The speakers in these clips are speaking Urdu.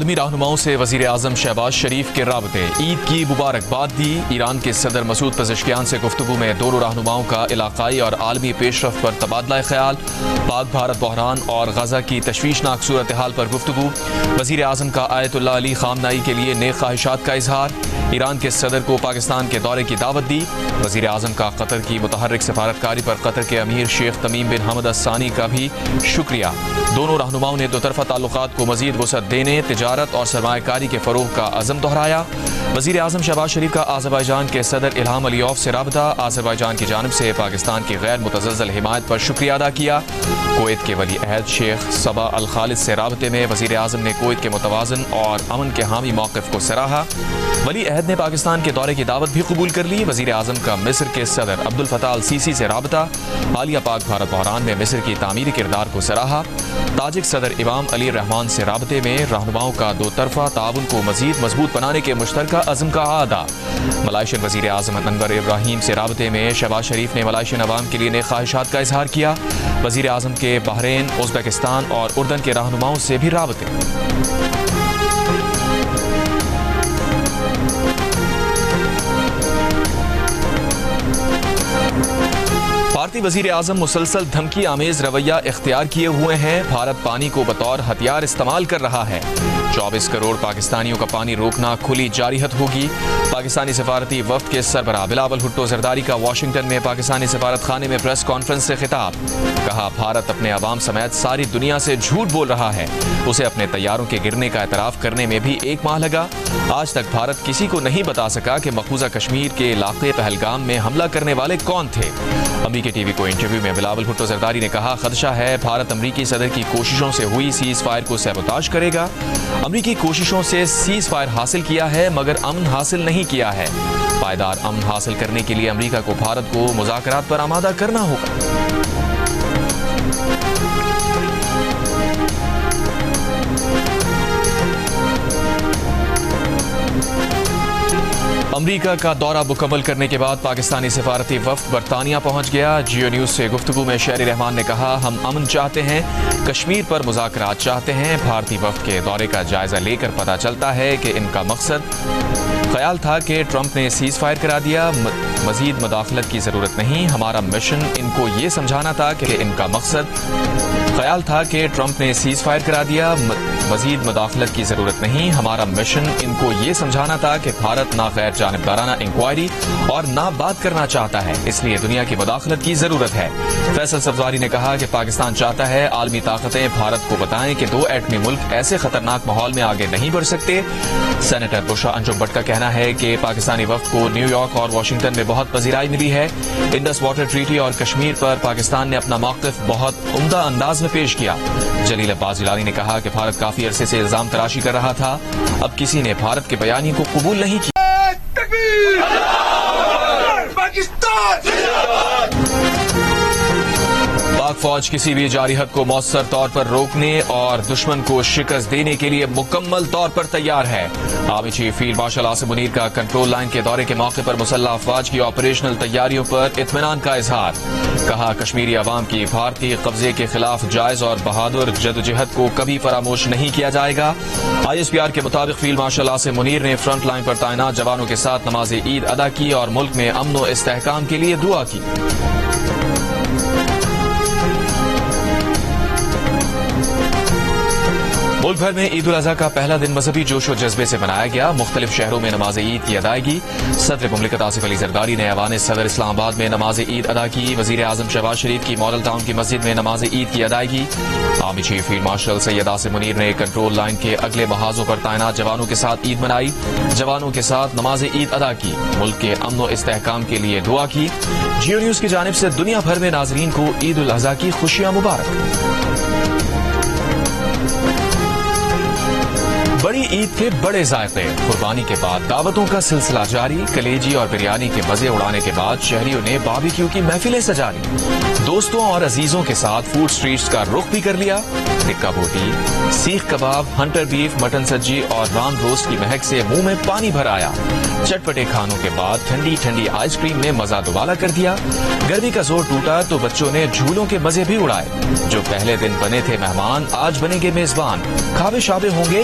عالمی رہنماؤں سے وزیر اعظم شہباز شریف کے رابطے، عید کی مبارکباد دی۔ ایران کے صدر مسعود پزشکیان سے گفتگو میں دونوں رہنماؤں کا علاقائی اور عالمی پیش رفت پر تبادلہ خیال۔ پاک بھارت بحران اور غزہ کی تشویشناک صورتحال پر گفتگو۔ وزیر اعظم کا آیت اللہ علی خامنائی کے لیے نیک خواہشات کا اظہار۔ ایران کے صدر کو پاکستان کے دورے کی دعوت دی۔ وزیر اعظم کا قطر کی متحرک سفارتکاری پر قطر کے امیر شیخ تمیم بن حمد الثانی کا بھی شکریہ۔ دونوں رہنماؤں نے دو طرفہ تعلقات کو مزید وسعت دینے، تجارت اور سرمایہ کاری کے فروغ کا عزم دہرایا۔ وزیر اعظم شہباز شریف کا آذربائیجان کے صدر الہام علیوف سے رابطہ۔ آذربائیجان کی جانب سے پاکستان کی غیر متزلزل حمایت پر شکریہ ادا کیا۔ کویت کے ولی عہد شیخ صبا الخالد سے رابطے میں وزیر اعظم نے کویت کے متوازن اور امن کے حامی موقف کو سراہا۔ ولی عہد نے پاکستان کے دورے کی دعوت بھی قبول کر لی۔ وزیر اعظم کا مصر کے صدر عبد الفتاح السیسی سے رابطہ۔ حالیہ پاک بھارت بحران میں مصر کی تعمیری کردار کو سراہا۔ تاجک صدر امام علی رحمان سے رابطے میں رہنماؤں کا دو طرفہ تعاون کو مزید مضبوط بنانے کے مشترکہ عزم کا اعادہ۔ ملائیشین وزیر اعظم انور ابراہیم سے رابطے میں شہباز شریف نے ملائیشین عوام کے لیے نیک خواہشات کا اظہار کیا۔ وزیر اعظم کے بحرین، ازبکستان اور اردن کے رہنماؤں سے بھی رابطے۔ بھارتی وزیر اعظم مسلسل دھمکی آمیز رویہ اختیار کیے ہوئے ہیں۔ بھارت پانی کو بطور ہتھیار استعمال کر رہا ہے۔ 24 کروڑ پاکستانیوں کا پانی روکنا کھلی جارحت ہوگی۔ پاکستانی سفارتی وفد کے سربراہ بلاول بھٹو زرداری کا واشنگٹن میں پاکستانی سفارت خانے میں پریس کانفرنس سے خطاب۔ کہا، بھارت اپنے عوام سمیت ساری دنیا سے جھوٹ بول رہا ہے۔ اسے اپنے طیاروں کے گرنے کا اعتراف کرنے میں بھی 1 ماہ لگا۔ آج تک بھارت کسی کو نہیں بتا سکا کہ مقبوضہ کشمیر کے علاقے پہلگام میں حملہ کرنے والے کون تھے۔ امریکی ٹی وی کو انٹرویو میں بلاول بھٹو زرداری نے کہا، خدشہ ہے بھارت امریکی صدر کی کوششوں سے ہوئی سیز فائر کو سیبوتاژ کرے گا۔ امریکی کوششوں سے سیز فائر حاصل کیا ہے مگر امن حاصل نہیں کیا ہے۔ پائیدار امن حاصل کرنے کے لیے امریکہ کو بھارت کو مذاکرات پر آمادہ کرنا ہوگا۔ امریکہ کا دورہ مکمل کرنے کے بعد پاکستانی سفارتی وفد برطانیہ پہنچ گیا۔ جیو نیوز سے گفتگو میں شہری رحمان نے کہا، ہم امن چاہتے ہیں، کشمیر پر مذاکرات چاہتے ہیں۔ بھارتی وفد کے دورے کا جائزہ لے کر پتہ چلتا ہے کہ ان کا مقصد خیال تھا کہ ٹرمپ نے سیز فائر کرا دیا، مزید مداخلت کی ضرورت نہیں۔ ہمارا مشن ان کو یہ سمجھانا تھا کہ ان کا مقصد خیال تھا کہ ٹرمپ نے سیز فائر کرا دیا، مزید مداخلت کی ضرورت نہیں۔ ہمارا مشن ان کو یہ سمجھانا تھا کہ بھارت نہ غیر جانبدارانہ انکوائری اور نہ بات کرنا چاہتا ہے، اس لیے دنیا کی مداخلت کی ضرورت ہے۔ فیصل سبزواری نے کہا کہ پاکستان چاہتا ہے عالمی طاقتیں بھارت کو بتائیں کہ 2 ایٹمی ملک ایسے خطرناک ماحول میں آگے نہیں بڑھ سکتے۔ سینیٹر بشرا انجم بٹ کا کہنا ہے کہ پاکستانی وفد کو نیو یارک اور واشنگٹن میں بہت پذیرائی ملی ہے۔ انڈس واٹر ٹریٹی اور کشمیر پر پاکستان نے اپنا موقف بہت عمدہ انداز میں پیش کیا۔ جلیل عباس جیلانی نے کہا کہ بھارت کافی عرصے سے الزام تراشی کر رہا تھا، اب کسی نے بھارت کے بیانیے کو قبول نہیں کیا۔ پاک فوج کسی بھی جارحت کو مؤثر طور پر روکنے اور دشمن کو شکست دینے کے لیے مکمل طور پر تیار ہے۔ Army chief field marshal Asim Munir کا کنٹرول لائن کے دورے کے موقع پر مسلح افواج کی آپریشنل تیاریوں پر اطمینان کا اظہار۔ کہا، کشمیری عوام کی بھارتی قبضے کے خلاف جائز اور بہادر جدوجہد کو کبھی فراموش نہیں کیا جائے گا۔ ISPR کے مطابق فیلڈ مارشل عاصم منیر نے فرنٹ لائن پر تعینات جوانوں کے ساتھ نماز عید ادا کی اور ملک میں امن و استحکام کے لیے دعا کی۔ ملک بھر میں عید الاضحیٰ کا پہلا دن مذہبی جوش و جذبے سے منایا گیا۔ مختلف شہروں میں نماز عید کی ادائیگی۔ صدر مملکت آصف علی زرداری نے ایوان صدر اسلام آباد میں نماز عید ادا کی۔ وزیر اعظم شہباز شریف کی ماڈل ٹاؤن کی مسجد میں نماز عید کی ادائیگی۔ Army chief field marshal Syed Asim Munir نے کنٹرول لائن کے اگلے محاذوں پر تعینات جوانوں کے ساتھ عید منائی، جوانوں کے ساتھ نماز عید ادا کی، ملک کے امن و استحکام کے لیے دعا کی۔ جیو نیوز کی جانب سے دنیا بھر میں ناظرین کو عید الاضحیٰ کی خوشیاں مبارک۔ بڑی عید کے بڑے ذائقے، قربانی کے بعد دعوتوں کا سلسلہ جاری۔ کلیجی اور بریانی کے مزے اڑانے کے بعد شہریوں نے باربیکیو کی محفلیں سجا لی۔ دوستوں اور عزیزوں کے ساتھ فوڈ سٹریٹس کا رخ بھی کر لیا۔ ٹکا بوٹی، seekh kebab, Hunter beef, mutton سجی اور ران روسٹ کی مہک سے منہ میں پانی بھر آیا۔ چٹپٹے کھانوں کے بعد ٹھنڈی ٹھنڈی آئس کریم نے مزہ دوبالا کر دیا۔ گرمی کا زور ٹوٹا تو بچوں نے جھولوں کے مزے بھی اڑائے۔ جو پہلے دن بنے تھے مہمان، آج بنیں گے میزبان۔ کھابے شابے ہوں گے،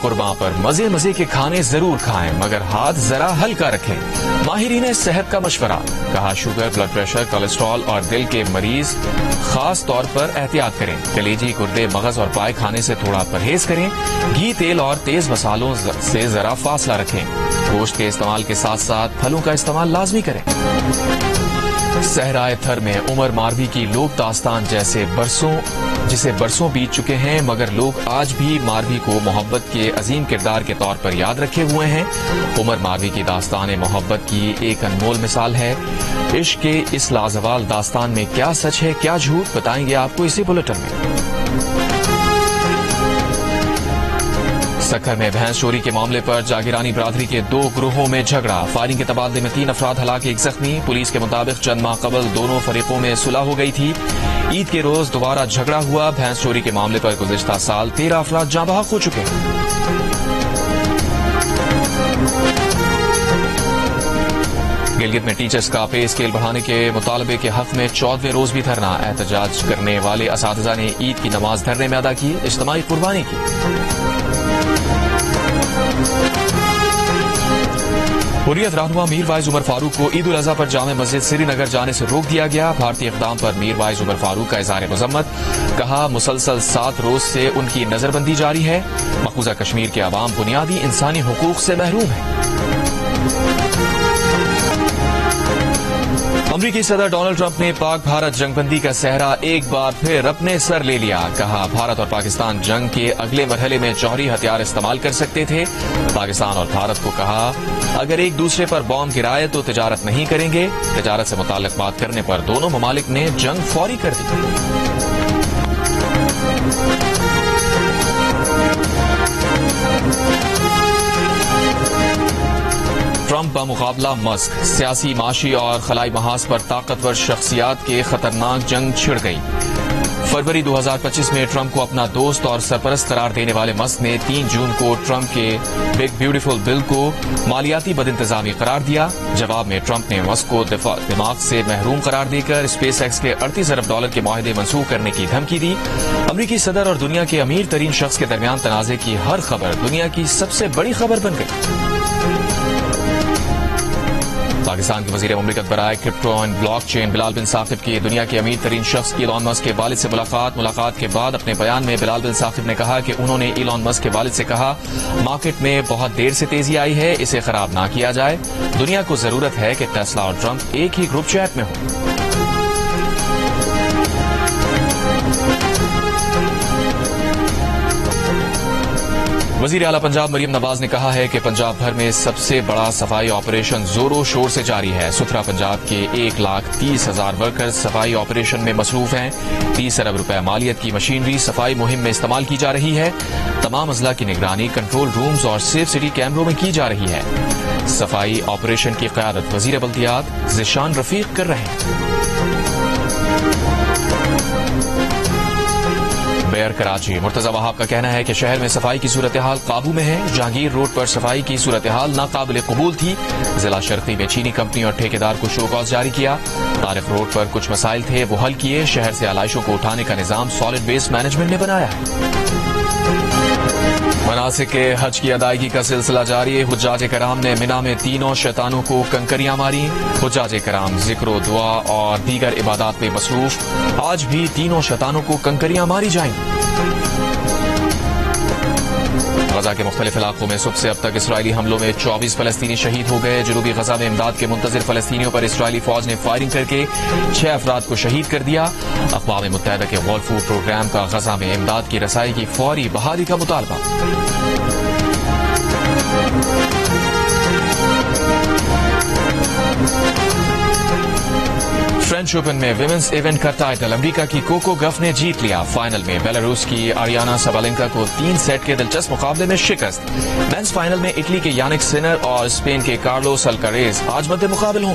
قرباں پر مزے مزے کے کھانے ضرور کھائیں مگر ہاتھ ذرا ہلکا رکھیں۔ ماہرین صحت کا مشورہ، کہا شوگر، بلڈ پریشر، کولیسٹرول اور دل کے مریض خاص طور پر احتیاط کریں۔ کلیجی، گردے، مغز اور پائے کھانے سے تھوڑا پرہیز کریں۔ گھی، تیل اور تیز مسالوں سے ذرا فاصلہ رکھیں۔ گوشت کے استعمال کے ساتھ ساتھ پھلوں کا استعمال لازمی کریں۔ صحرائے تھر میں عمر ماروی کی لوک داستان جسے برسوں بیت چکے ہیں مگر لوگ آج بھی ماروی کو محبت کے عظیم کردار کے طور پر یاد رکھے ہوئے ہیں۔ عمر ماروی کی داستان محبت کی ایک انمول مثال ہے۔ عشق کے اس لازوال داستان میں کیا سچ ہے کیا جھوٹ، بتائیں گے آپ کو اسی بلیٹن میں۔ سکھر میں بھینس چوری کے معاملے پر جاگیرانی برادری کے 2 گروہوں میں جھگڑا، فائرنگ کے تبادلے میں 3 افراد ہلاک، 1 زخمی۔ پولیس کے مطابق چند ماہ قبل دونوں فریقوں میں صلح ہو گئی تھی۔ عید کے روز دوبارہ جھگڑا ہوا۔ بھینس چوری کے معاملے پر گزشتہ سال 13 افراد جاں بحق ہو چکے ہیں۔ گلگت میں ٹیچرز کا پے اسکیل بڑھانے کے مطالبے کے حق میں 14ویں روز بھی دھرنا، احتجاج کرنے والے اساتذہ نے عید کی نماز دھرنے میں ادا کی، اجتماعی قربانی کی۔ حریت رہنما میر وائز عمر فاروق کو عید الاضحیٰ پر جامع مسجد سری نگر جانے سے روک دیا گیا۔ بھارتی اقدام پر میر وائز عمر فاروق کا اظہار مذمت، کہا مسلسل 7 روز سے ان کی نظر بندی جاری ہے۔ مقبوضہ کشمیر کے عوام بنیادی انسانی حقوق سے محروم ہیں۔ امریکی صدر ڈونلڈ ٹرمپ نے پاک بھارت جنگ بندی کا صحرا ایک بار پھر اپنے سر لے لیا، کہا بھارت اور پاکستان جنگ کے اگلے مرحلے میں جوہری ہتھیار استعمال کر سکتے تھے۔ پاکستان اور بھارت کو کہا اگر ایک دوسرے پر بام گرائے تو تجارت نہیں کریں گے۔ تجارت سے متعلق بات کرنے پر دونوں ممالک نے جنگ فوری کر دی۔ ٹرمپ بمقابلہ مسک، سیاسی، معاشی اور خلائی محاذ پر طاقتور شخصیات کے خطرناک جنگ چھڑ گئی۔ فروری 2025 میں ٹرمپ کو اپنا دوست اور سرپرست قرار دینے والے مسک نے 3 جون کو ٹرمپ کے بگ بیوٹیفل بل کو مالیاتی بد انتظامی قرار دیا۔ جواب میں ٹرمپ نے مسک کو دماغ سے محروم قرار دے کر اسپیس ایکس کے $38 ارب کے معاہدے منسوخ کرنے کی دھمکی دی۔ امریکی صدر اور دنیا کے امیر ترین شخص کے درمیان تنازع کی ہر خبر دنیا کی سب سے بڑی خبر بن گئی۔ پاکستان کے وزیر مملکت برائے کرپٹو اینڈ بلاک چین بلال بن ثاقب کی دنیا کے امیر ترین شخص ایلان مسک کے والد سے ملاقات کے بعد اپنے بیان میں بلال بن ثاقب نے کہا کہ انہوں نے ایلان مسک کے والد سے کہا مارکیٹ میں بہت دیر سے تیزی آئی ہے، اسے خراب نہ کیا جائے۔ دنیا کو ضرورت ہے کہ ٹیسلا اور ٹرمپ ایک ہی گروپ چیٹ میں ہوں۔ وزیر اعلیٰ پنجاب مریم نواز نے کہا ہے کہ پنجاب بھر میں سب سے بڑا صفائی آپریشن زور و شور سے جاری ہے۔ ستھرا پنجاب کے 1,30,000 ورکرز صفائی آپریشن میں مصروف ہیں۔ 30 ارب روپے مالیت کی مشینری صفائی مہم میں استعمال کی جا رہی ہے۔ تمام اضلاع کی نگرانی کنٹرول رومز اور سیف سٹی کیمروں میں کی جا رہی ہے۔ صفائی آپریشن کی قیادت وزیر بلدیات ذیشان رفیق کر رہے ہیں۔ میئر کراچی مرتضی وہاب کا کہنا ہے کہ شہر میں صفائی کی صورتحال قابو میں ہے۔ جہانگیر روڈ پر صفائی کی صورتحال ناقابل قبول تھی۔ ضلع شرقی میں چینی کمپنی اور ٹھیکیدار کو شو کاز جاری کیا۔ طارق روڈ پر کچھ مسائل تھے، وہ حل کیے۔ شہر سے علائشوں کو اٹھانے کا نظام سالڈ ویسٹ مینجمنٹ نے بنایا ہے۔ مناسک حج کی ادائیگی کا سلسلہ جاری۔ حجاج کرام نے مینا میں تینوں شیطانوں کو کنکریاں ماری۔ حجاج کرام ذکر و دعا اور دیگر عبادات میں مصروف، آج بھی تینوں شیطانوں کو کنکریاں ماری جائیں گی۔ غزہ کے مختلف علاقوں میں صبح سے اب تک اسرائیلی حملوں میں 24 فلسطینی شہید ہو گئے۔ جنوبی غزہ میں امداد کے منتظر فلسطینیوں پر اسرائیلی فوج نے فائرنگ کر کے 6 افراد کو شہید کر دیا۔ اقوام متحدہ کے ورلڈ فوڈ پروگرام کا غزہ میں امداد کی رسائی کی فوری بحالی کا مطالبہ۔ فرینچ اوپن میں ویمنز ایونٹ کا ٹائٹل امریکہ کی کوکو گف نے جیت لیا۔ فائنل میں بیلاروس کی آریانا سابالینکا کو 3 سیٹ کے دلچسپ مقابلے میں شکست۔ مینز فائنل میں اٹلی کے یانک سینر اور اسپین کے کارلوس الکاریز آج مد مقابل ہوں۔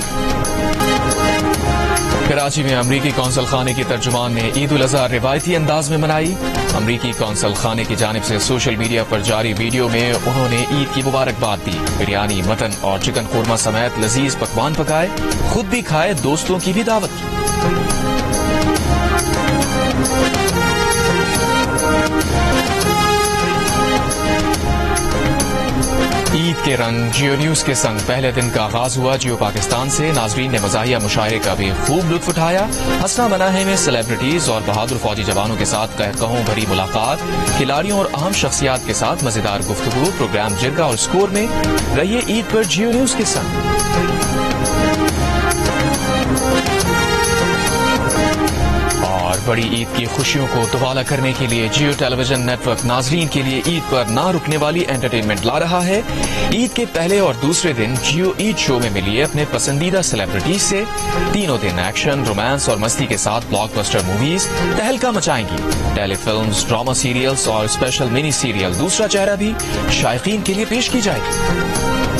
کراچی میں امریکی قونصل خانے کی ترجمان نے عید الاضحیٰ روایتی انداز میں منائی۔ امریکی قونصل خانے کی جانب سے سوشل میڈیا پر جاری ویڈیو میں انہوں نے عید کی مبارکباد دی۔ بریانی، مٹن اور چکن قورمہ سمیت لذیذ پکوان پکائے، خود بھی کھائے، دوستوں کی بھی دعوت کی۔ عید کے رنگ جیو نیوز کے سنگ پہلے دن کا آغاز ہوا جیو پاکستان سے. ناظرین نے مزاحیہ مشاعرے کا بھی خوب لطف اٹھایا. ہنسنا مناہے میں سیلیبریٹیز اور بہادر فوجی جوانوں کے ساتھ قہقہوں بھری ملاقات, کھلاڑیوں اور اہم شخصیات کے ساتھ مزیدار گفتگو. پروگرام جرگہ اور اسکور میں رہیے عید پر جیو نیوز کے سنگ. اور بڑی عید کی خوشیوں کو دوبالا کرنے کے لیے جیو ٹیلی ویژن نیٹ ورک ناظرین کے لیے عید پر نہ رکنے والی انٹرٹینمنٹ لا رہا ہے. عید کے پہلے اور دوسرے دن جیو عید شو میں ملیے اپنے پسندیدہ سیلیبریٹیز سے. تینوں دن ایکشن, رومانس اور مستی کے ساتھ بلاک بسٹر موویز تہلکہ مچائیں گی. ٹیلی فلمز, ڈرامہ سیریلز اور اسپیشل منی سیریل دوسرا چہرہ بھی شائقین کے لیے پیش کی جائے گی.